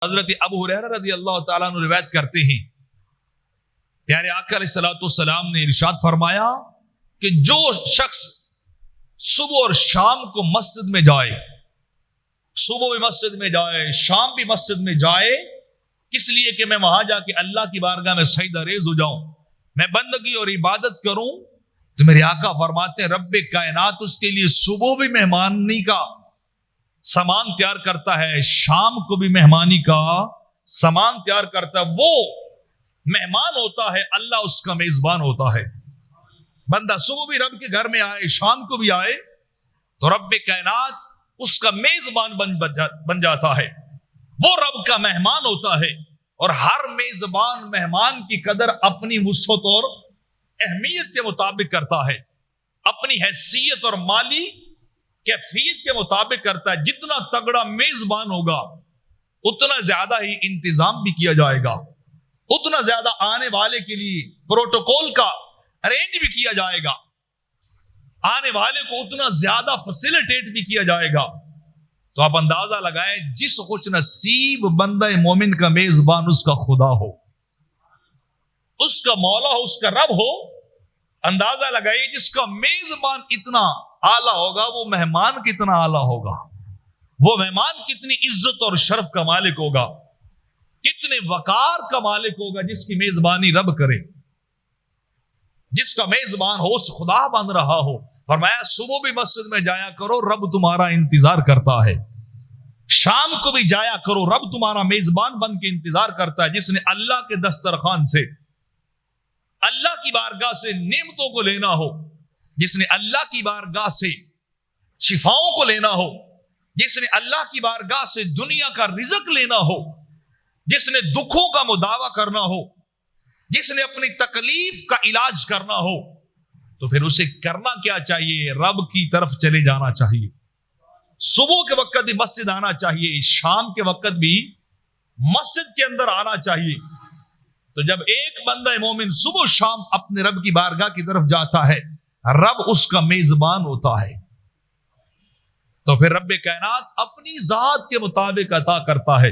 حضرت ابو ہریرہ رضی اللہ تعالیٰ عنہ روایت کرتے ہیں، پیارے آقا علیہ الصلوۃ والسلام نے ارشاد فرمایا کہ جو شخص صبح اور شام کو مسجد میں جائے، صبح بھی مسجد میں جائے، شام بھی مسجد میں جائے، کس لیے کہ میں وہاں جا کے اللہ کی بارگاہ میں سجدہ ریز ہو جاؤں، میں بندگی اور عبادت کروں، تو میرے آقا فرماتے ہیں رب کائنات اس کے لیے صبح بھی مہمانی کا سامان تیار کرتا ہے، شام کو بھی مہمانی کا سامان تیار کرتا ہے۔ وہ مہمان ہوتا ہے، اللہ اس کا میزبان ہوتا ہے۔ بندہ صبح بھی رب کے گھر میں آئے، شام کو بھی آئے، تو رب کائنات اس کا میزبان بن جاتا ہے، وہ رب کا مہمان ہوتا ہے۔ اور ہر میزبان مہمان کی قدر اپنی وسعت اور اہمیت کے مطابق کرتا ہے، اپنی حیثیت اور مالی کیفیت کے مطابق کرتا ہے۔ جتنا تگڑا میزبان ہوگا اتنا زیادہ ہی انتظام بھی کیا جائے گا، اتنا زیادہ آنے والے کے لیے پروٹوکول کا ارینج بھی کیا جائے گا، آنے والے کو اتنا زیادہ فیسیلیٹیٹ بھی کیا جائے گا۔ تو آپ اندازہ لگائیں جس خوش نصیب بندہ مومن کا میزبان اس کا خدا ہو، اس کا مولا ہو، اس کا رب ہو، اندازہ لگائیے جس کا میزبان اتنا اعلیٰ ہوگا وہ مہمان کتنا اعلیٰ ہوگا، وہ مہمان کتنی عزت اور شرف کا مالک ہوگا، کتنے وقار کا مالک ہوگا جس کی میزبانی رب کرے، جس کا میزبان ہوسٹ خدا بن رہا ہو۔ فرمایا صبح بھی مسجد میں جایا کرو، رب تمہارا انتظار کرتا ہے، شام کو بھی جایا کرو، رب تمہارا میزبان بن کے انتظار کرتا ہے۔ جس نے اللہ کے دسترخوان سے، اللہ کی بارگاہ سے نعمتوں کو لینا ہو، جس نے اللہ کی بارگاہ سے شفاؤں کو لینا ہو، جس نے اللہ کی بارگاہ سے دنیا کا رزق لینا ہو، جس نے دکھوں کا مداوع کرنا ہو، جس نے اپنی تکلیف کا علاج کرنا ہو، تو پھر اسے کرنا کیا چاہیے؟ رب کی طرف چلے جانا چاہیے۔ صبح کے وقت بھی مسجد آنا چاہیے، شام کے وقت بھی مسجد کے اندر آنا چاہیے۔ تو جب ایک بندہ مومن صبح شام اپنے رب کی بارگاہ کی طرف جاتا ہے، رب اس کا میزبان ہوتا ہے، تو پھر رب کائنات اپنی ذات کے مطابق عطا کرتا ہے۔